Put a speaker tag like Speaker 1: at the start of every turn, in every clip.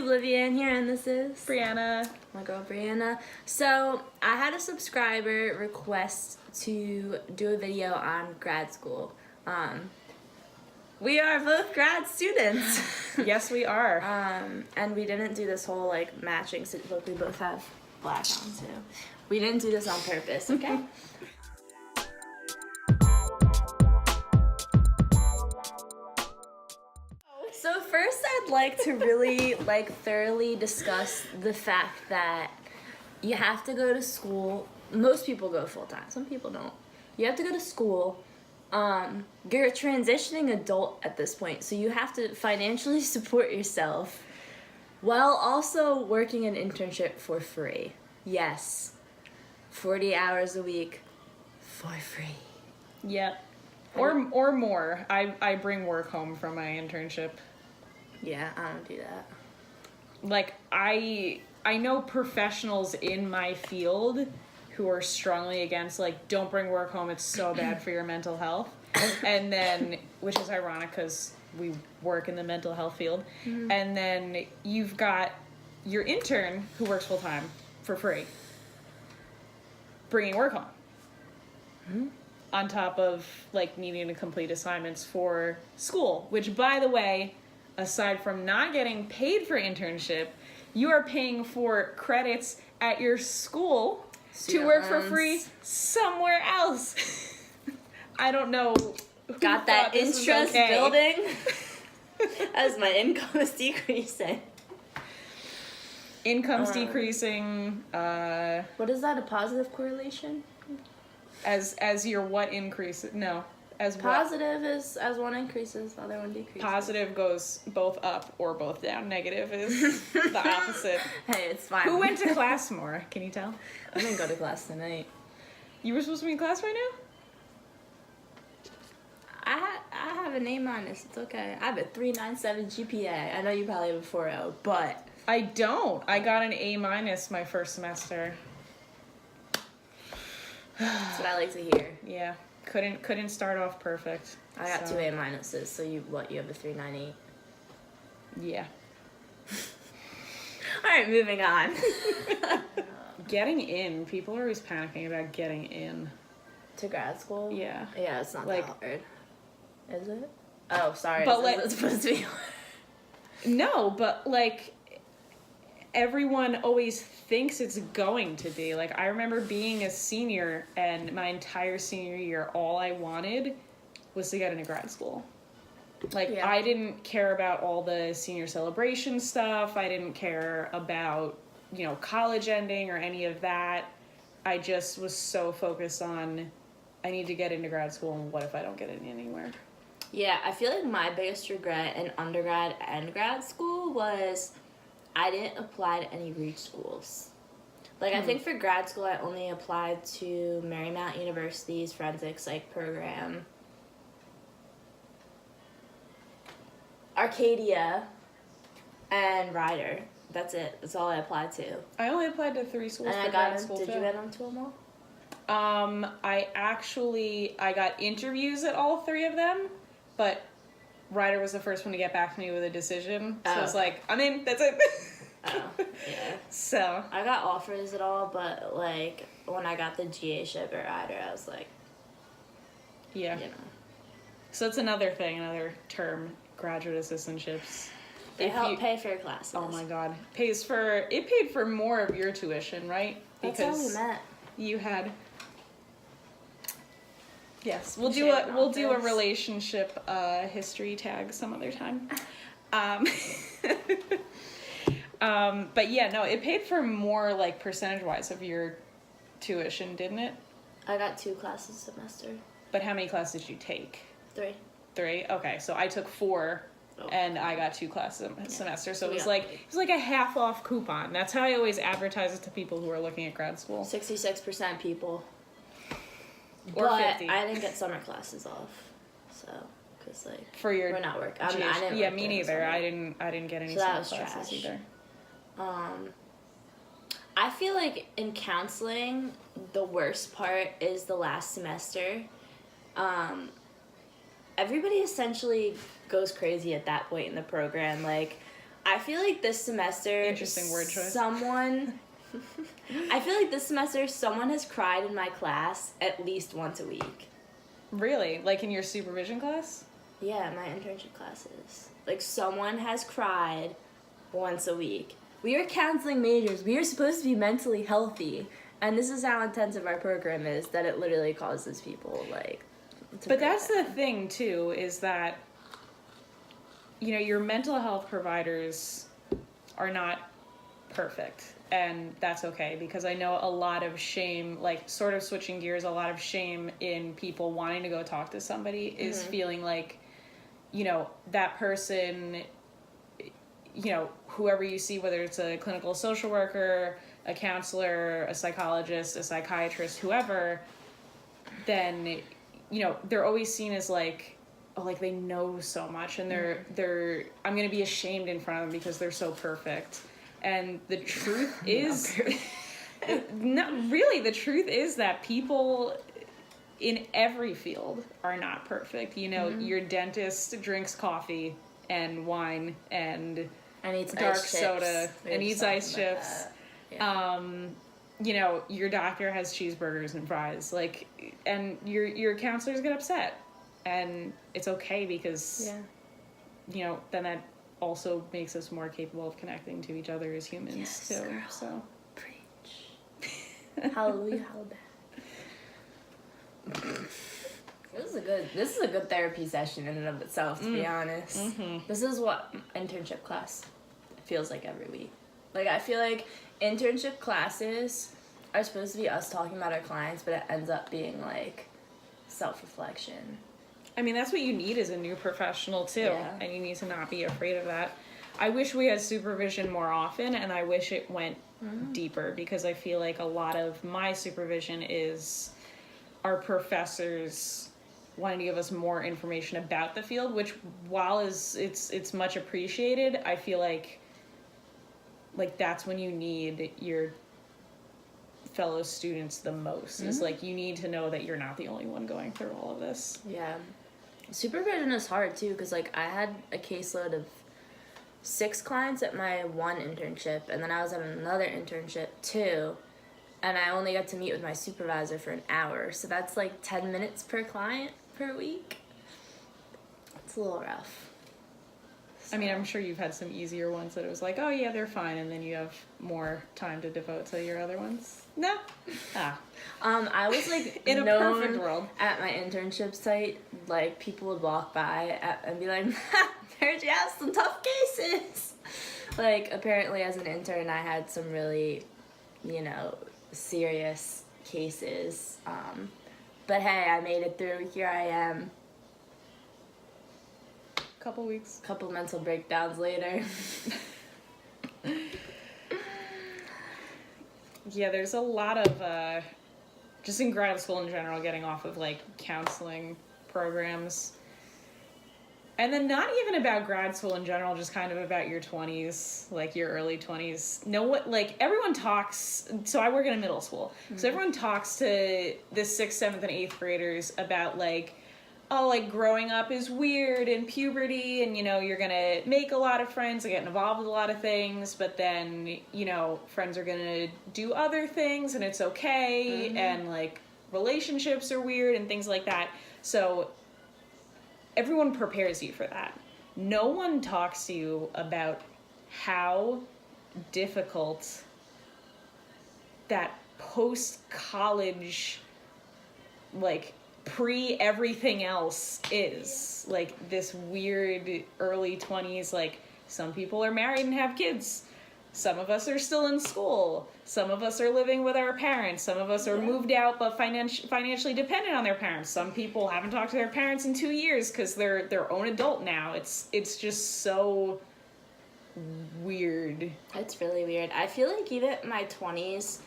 Speaker 1: Olivia in here, and this is
Speaker 2: Brianna.
Speaker 1: My girl Brianna. So I had a subscriber request to do a video on grad school. We are both grad students.
Speaker 2: Yes, we are.
Speaker 1: And we didn't do this whole like matching. Look, we both have black on too. We didn't do this on purpose, okay? So first I'd like to really thoroughly discuss the fact that you have to go to school. Most people go full-time, some people don't. You have to go to school. You're a transitioning adult at this point, so you have to financially support yourself while also working an internship for free. Yes, 40 hours a week for free.
Speaker 2: Yep. Or more. I bring work home from my internship.
Speaker 1: Yeah, I don't do that.
Speaker 2: Like, I know professionals in my field who are strongly against, like, don't bring work home, it's so bad for your mental health. And then, which is ironic because we work in the mental health field. Mm-hmm. And then you've got your intern who works full-time for free, bringing work home. Mm-hmm. On top of, like, needing to complete assignments for school, which, by the way, aside from not getting paid for internship, you are paying for credits at your school to work for free somewhere else. I don't know.
Speaker 1: Got that interest building as my income is decreasing.
Speaker 2: Income's decreasing.
Speaker 1: What is that? A positive correlation?
Speaker 2: As your what increases? No. As
Speaker 1: positive is as one increases, the other one decreases.
Speaker 2: Positive goes both up or both down. Negative is the opposite.
Speaker 1: Hey, it's fine.
Speaker 2: Who went to class more? Can you tell?
Speaker 1: I didn't go to class tonight.
Speaker 2: You were supposed to be in class right now?
Speaker 1: I have an A minus. It's okay. I have a 3.97 GPA. I know you probably have a 4.0, but
Speaker 2: I don't. I got an A minus my first semester.
Speaker 1: That's what I like to hear.
Speaker 2: Yeah. Couldn't start off perfect.
Speaker 1: I got 2 A minuses, so you have a 3.98.
Speaker 2: Yeah.
Speaker 1: Alright, moving on.
Speaker 2: Getting in. People are always panicking about getting in.
Speaker 1: To grad school?
Speaker 2: Yeah.
Speaker 1: Yeah, it's not
Speaker 2: like,
Speaker 1: that hard. Is it? Oh, sorry.
Speaker 2: But
Speaker 1: it's supposed to be
Speaker 2: No, but like everyone always thinks it's going to be. Like, I remember being a senior, and my entire senior year, all I wanted was to get into grad school. Like, yeah. I didn't care about all the senior celebration stuff. I didn't care about, college ending or any of that. I just was so focused on, I need to get into grad school, and what if I don't get in anywhere?
Speaker 1: Yeah, I feel like my biggest regret in undergrad and grad school was I didn't apply to any reach schools. Like, I think for grad school, I only applied to Marymount University's forensic psych program, Arcadia, and Rider. That's it. That's all I applied to.
Speaker 2: I only applied to 3 schools
Speaker 1: and
Speaker 2: for grad school,
Speaker 1: Did you get onto them all?
Speaker 2: I got interviews at all 3 of them, but Ryder was the first one to get back to me with a decision. So I was like, I'm in, that's it.
Speaker 1: Oh, yeah.
Speaker 2: So.
Speaker 1: I got offers at all, but, like, when I got the GA ship at Ryder, I was like,
Speaker 2: yeah. So it's another thing, another term, graduate assistantships.
Speaker 1: They help pay for your classes.
Speaker 2: Oh my God. It paid for more of your tuition, right?
Speaker 1: That's how we met.
Speaker 2: You had. Yes, we'll do a relationship history tag some other time. But yeah, no, it paid for more, like, percentage-wise of your tuition, didn't it?
Speaker 1: I got 2 classes a semester.
Speaker 2: But how many classes did you take?
Speaker 1: 3.
Speaker 2: 3? Okay, so I took 4, and I got 2 classes a semester. So it was like a half-off coupon. That's how I always advertise it to people who are looking at grad school.
Speaker 1: 66% people.
Speaker 2: Or
Speaker 1: but
Speaker 2: 50.
Speaker 1: I didn't get summer classes off, so because like
Speaker 2: for your
Speaker 1: we're not working.
Speaker 2: Yeah, me neither. I didn't get any summer classes either.
Speaker 1: I feel like in counseling, the worst part is the last semester. Everybody essentially goes crazy at that point in the program. Like, I feel like this semester...
Speaker 2: Interesting word choice.
Speaker 1: I feel like this semester someone has cried in my class at least once a week.
Speaker 2: Really? Like in your supervision class?
Speaker 1: Yeah, my internship classes. Like, someone has cried once a week. We are counseling majors. We are supposed to be mentally healthy. And this is how intensive our program is, that it literally causes people, like...
Speaker 2: But that's the thing, too, is that, you know, your mental health providers are not perfect. And that's okay, because I know a lot of shame, like, sort of switching gears, a lot of shame in people wanting to go talk to somebody is feeling like, you know, that person, you know, whoever you see, whether it's a clinical social worker, a counselor, a psychologist, a psychiatrist, whoever, then, you know, they're always seen as like, oh, like they know so much, and they're I'm gonna be ashamed in front of them because they're so perfect. And the truth is, not really, the truth is that people in every field are not perfect. You know, your dentist drinks coffee and wine and
Speaker 1: eats
Speaker 2: dark
Speaker 1: ice
Speaker 2: soda
Speaker 1: chips.
Speaker 2: and eats ice chips.
Speaker 1: Yeah.
Speaker 2: You know, your doctor has cheeseburgers and fries. Like, and your counselors get upset, and it's okay because, you know, then that also makes us more capable of connecting to each other as humans too.
Speaker 1: Girl.
Speaker 2: So
Speaker 1: Preach. Hallelujah, hallelujah. This is a good therapy session in and of itself, to be honest. This is what internship class feels like every week. Like, I feel like internship classes are supposed to be us talking about our clients, but it ends up being like self-reflection.
Speaker 2: I mean, that's what you need as a new professional too, and you need to not be afraid of that. I wish we had supervision more often, and I wish it went deeper, because I feel like a lot of my supervision is our professors wanting to give us more information about the field, which, while it's much appreciated, I feel like that's when you need your fellow students the most. Is like, you need to know that you're not the only one going through all of this.
Speaker 1: Yeah. Supervision is hard too, because like I had a caseload of 6 clients at my one internship, and then I was at another internship too, and I only got to meet with my supervisor for an hour, so that's like 10 minutes per client per week. It's a little rough.
Speaker 2: I mean, I'm sure you've had some easier ones that it was like, oh yeah, they're fine, and then you have more time to devote to your other ones. No.
Speaker 1: I was like
Speaker 2: in a perfect world
Speaker 1: at my internship site. Like, people would walk by and be like, "Heard you have some tough cases." Like, apparently, as an intern, I had some really, you know, serious cases. But hey, I made it through. Here I am. Couple mental breakdowns later.
Speaker 2: Yeah, there's a lot of, just in grad school in general, getting off of, like, counseling programs. And then not even about grad school in general, just kind of about your 20s, like, your early 20s. Everyone talks, so I work in a middle school, so everyone talks to the 6th, 7th, and 8th graders about, like, oh, like, growing up is weird and puberty, and, you know, you're gonna make a lot of friends and get involved with a lot of things, but then, you know, friends are gonna do other things and it's okay, and, like, relationships are weird and things like that. So everyone prepares you for that. No one talks to you about how difficult that post-college, like, pre-everything else is. Like, this weird early 20s, like, some people are married and have kids. Some of us are still in school. Some of us are living with our parents. Some of us are moved out but financially dependent on their parents. Some people haven't talked to their parents in 2 years because they're their own adult now. It's just so weird.
Speaker 1: It's really weird. I feel like even my 20s,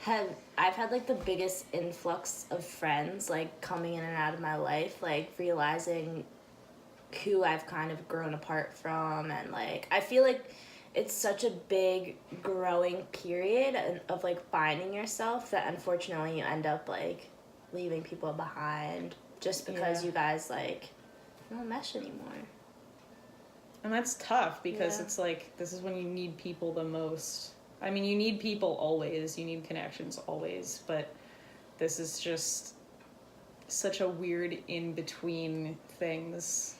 Speaker 1: I've had like the biggest influx of friends, like, coming in and out of my life, like, realizing who I've kind of grown apart from, and, like, I feel like it's such a big growing period of, like, finding yourself that unfortunately you end up, like, leaving people behind just because you guys, like, don't mesh anymore.
Speaker 2: And that's tough because
Speaker 1: Yeah.
Speaker 2: it's like, this is when you need people the most. I mean, you need people always, you need connections always, but this is just such a weird in-between things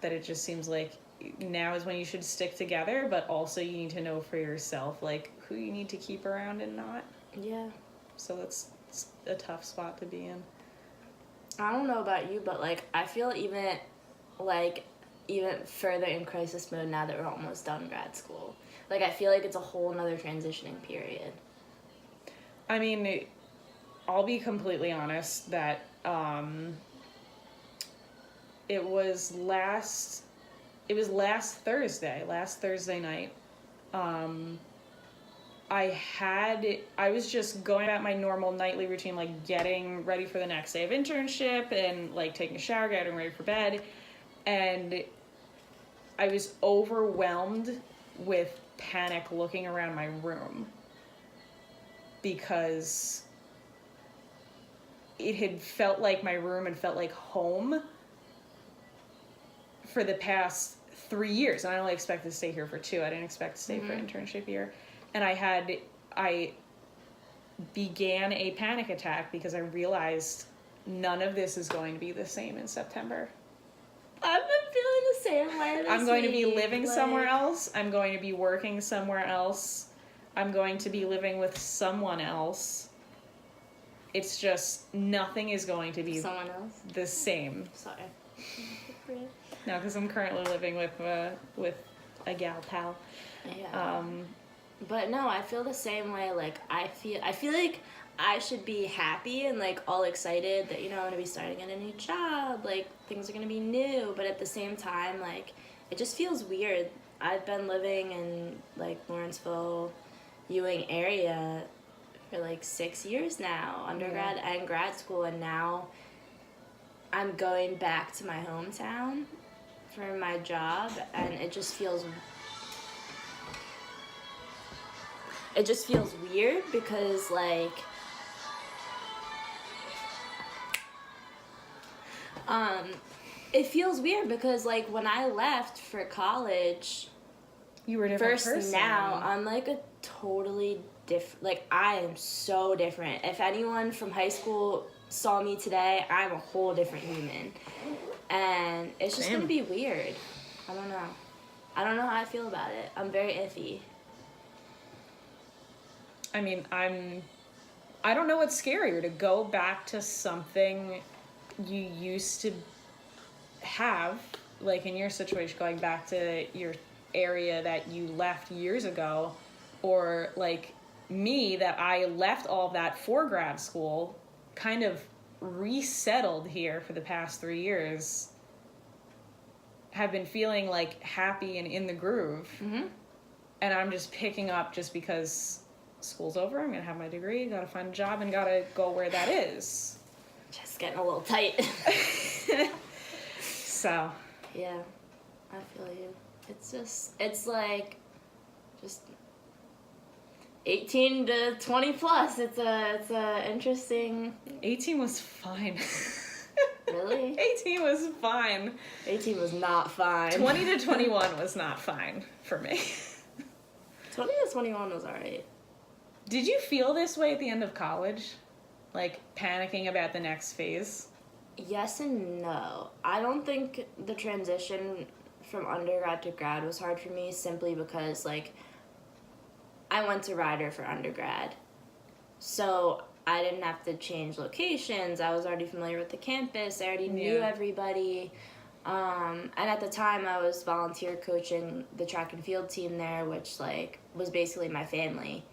Speaker 2: that it just seems like now is when you should stick together, but also you need to know for yourself, like, who you need to keep around and not.
Speaker 1: Yeah.
Speaker 2: So it's a tough spot to be in.
Speaker 1: I don't know about you, but, like, I feel even further in crisis mode now that we're almost done grad school. Like, I feel like it's a whole nother transitioning period.
Speaker 2: I mean, I'll be completely honest that it was last Thursday night. I was just going about my normal nightly routine, like getting ready for the next day of internship and like taking a shower, getting ready for bed, and I was overwhelmed with panic looking around my room because it had felt like my room and felt like home for the past 3 years. And I only expected to stay here for 2. I didn't expect to stay for internship year. And I began a panic attack because I realized none of this is going to be the same in September.
Speaker 1: I've been feeling the same way this
Speaker 2: I'm going to be
Speaker 1: week,
Speaker 2: living somewhere else. I'm going to be working somewhere else. I'm going to be living with someone else. It's just nothing is going to be
Speaker 1: someone else.
Speaker 2: the same.
Speaker 1: Sorry.
Speaker 2: No, because I'm currently living with a gal pal.
Speaker 1: Yeah. But no, I feel the same way. Like, I feel like I should be happy and, like, all excited that, you know, I'm gonna be starting at a new job, like, things are gonna be new, but at the same time, like, it just feels weird. I've been living in, like, Lawrenceville, Ewing area for, like, 6 years now, undergrad and grad school, and now I'm going back to my hometown for my job, and it just feels weird because, like, it feels weird because, like, when I left for college,
Speaker 2: You were a different
Speaker 1: versus
Speaker 2: person.
Speaker 1: now, I'm, like, a totally different, like, I am so different. If anyone from high school saw me today, I'm a whole different human. And it's just
Speaker 2: Same.
Speaker 1: gonna be weird. I don't know how I feel about it. I'm very iffy.
Speaker 2: I mean, I don't know what's scarier, to go back to something you used to have, like in your situation, going back to your area that you left years ago, or like me, that I left all of that for grad school, kind of resettled here for the past 3 years, have been feeling like happy and in the groove.
Speaker 1: Mm-hmm.
Speaker 2: And I'm just picking up just because school's over, I'm gonna have my degree, gotta find a job, and gotta go where that is.
Speaker 1: Just getting a little tight.
Speaker 2: So.
Speaker 1: Yeah, I feel you. It's like, just 18 to 20 plus. It's a interesting.
Speaker 2: 18 was fine.
Speaker 1: Really?
Speaker 2: 18 was fine.
Speaker 1: 18 was not fine.
Speaker 2: 20 to 21 was not fine for me.
Speaker 1: 20 to 21 was alright.
Speaker 2: Did you feel this way at the end of college? Like, panicking about the next phase?
Speaker 1: Yes and no. I don't think the transition from undergrad to grad was hard for me, simply because, like, I went to Rider for undergrad. So I didn't have to change locations. I was already familiar with the campus. I already knew everybody. And at the time, I was volunteer coaching the track and field team there, which, like, was basically my family.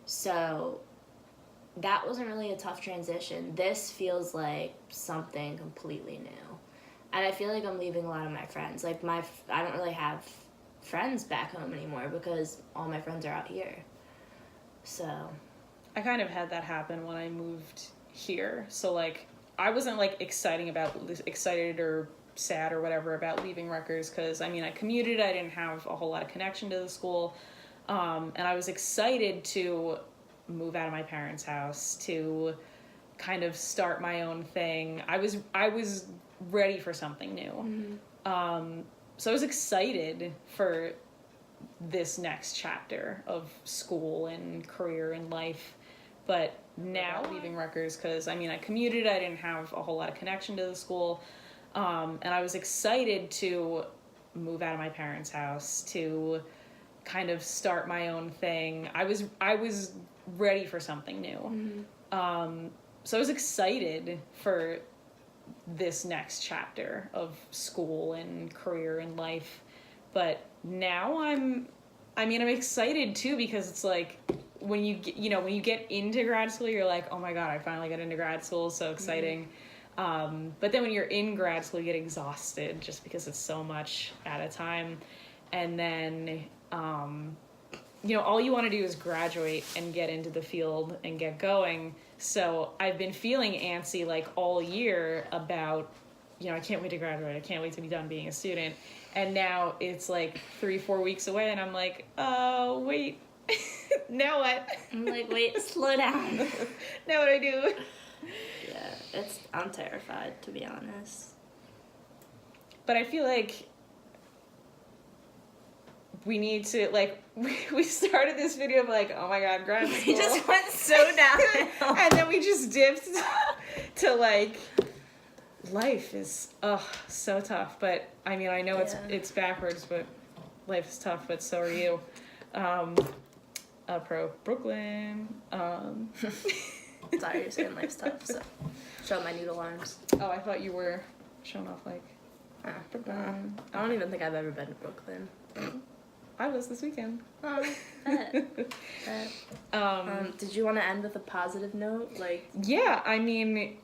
Speaker 1: So that wasn't really a tough transition. This feels like something completely new. And I feel like I'm leaving a lot of my friends. Like, I don't really have friends back home anymore because all my friends are out here. So
Speaker 2: I kind of had that happen when I moved here. So, like, I wasn't, like, excited or sad or whatever about leaving Rutgers, because, I mean, I commuted, I didn't have a whole lot of connection to the school, and I was excited to move out of my parents' house, to kind of start my own thing. I was ready for something new.
Speaker 1: Mm-hmm.
Speaker 2: So I was excited for this next chapter of school and career and life, but now leaving Rutgers, because I mean I commuted, I didn't have a whole lot of connection to the school, and I was excited to move out of my parents' house, to kind of start my own thing. I was ready for something new. So I was excited for this next chapter of school and career and life, but now I'm excited too, because it's like when you get into grad school, you're like, oh my god, I finally got into grad school, so exciting. But then when you're in grad school, you get exhausted just because it's so much at a time, and then all you want to do is graduate and get into the field and get going. So I've been feeling antsy like all year about, I can't wait to graduate. I can't wait to be done being a student. And now it's like 3-4 weeks away, and I'm like, oh, wait, now what?
Speaker 1: I'm like, wait, slow down.
Speaker 2: Now what do I do?
Speaker 1: Yeah, I'm terrified, to be honest.
Speaker 2: But I feel like we need to, like, we started this video of like, oh my god, grad school.
Speaker 1: We just went so downhill.
Speaker 2: And then we just dipped to like, life is, so tough. But I mean, I know it's backwards, but life is tough, but so are you. Pro Brooklyn.
Speaker 1: Sorry, you're saying life's tough, so show my noodle arms.
Speaker 2: Oh, I thought you were showing off like Brooklyn.
Speaker 1: I don't even think I've ever been to Brooklyn.
Speaker 2: I was this weekend.
Speaker 1: Oh, did you want to end with a positive note? Like,
Speaker 2: yeah, I mean,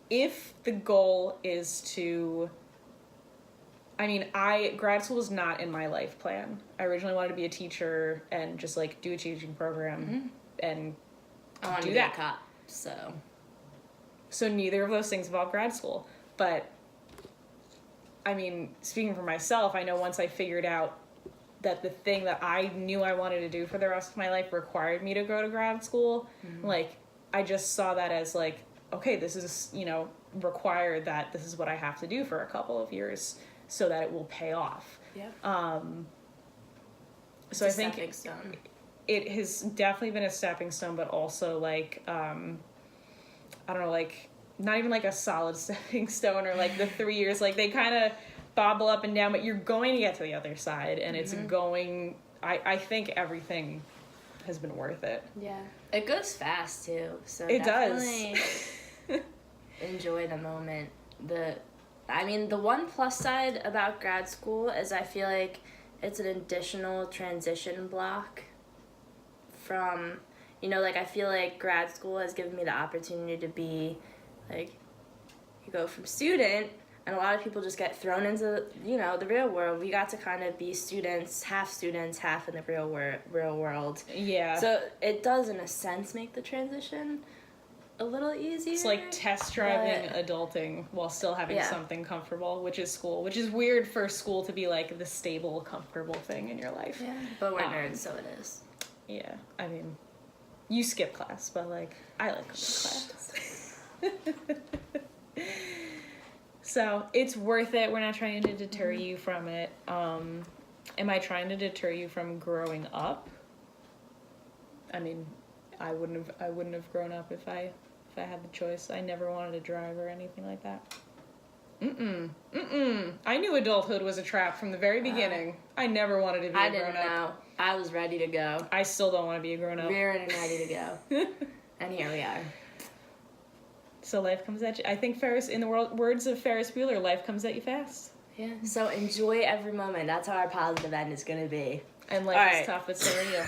Speaker 2: if the goal is to, grad school was not in my life plan. I originally wanted to be a teacher and just like do a teaching program and
Speaker 1: I want to
Speaker 2: do
Speaker 1: be
Speaker 2: that.
Speaker 1: a cop,
Speaker 2: So neither of those things involve grad school. But I mean, speaking for myself, I know once I figured out that the thing that I knew I wanted to do for the rest of my life required me to go to grad school, like, I just saw that as like, okay, this is, required, that this is what I have to do for a couple of years so that it will pay off.
Speaker 1: Yeah.
Speaker 2: So I think it has definitely been a stepping stone, but also like, I don't know, like, not even like a solid stepping stone, or like the 3 years, like they kind of bobble up and down, but you're going to get to the other side, and it's going, I think everything has been worth it.
Speaker 1: Yeah. It goes fast too, so
Speaker 2: it
Speaker 1: definitely does. Enjoy the moment. The one plus side about grad school is I feel like it's an additional transition block from, I feel like grad school has given me the opportunity to be, like, you go from student, and a lot of people just get thrown into, the real world. We got to kind of be students, half in the real world.
Speaker 2: Yeah.
Speaker 1: So it does, in a sense, make the transition a little easier.
Speaker 2: It's like test driving adulting while still having something comfortable, which is school, which is weird for school to be like the stable, comfortable thing in your life.
Speaker 1: Yeah, but we're nerds, so it is.
Speaker 2: Yeah, I mean, you skip class, but like, I like going to class. So it's worth it. We're not trying to deter you from it. Am I trying to deter you from growing up? I mean, I wouldn't have grown up if I had the choice. I never wanted to drive or anything like that. I knew adulthood was a trap from the very beginning. I never wanted to be a grown-up.
Speaker 1: I didn't know. I was ready to go.
Speaker 2: I still don't want to be a grown-up.
Speaker 1: Rearing and ready to go. And here we are.
Speaker 2: So life comes at you. I think in the words of Ferris Bueller, life comes at you fast.
Speaker 1: Yeah. So enjoy every moment. That's how our positive end is going to be.
Speaker 2: And life is tough, but so are you.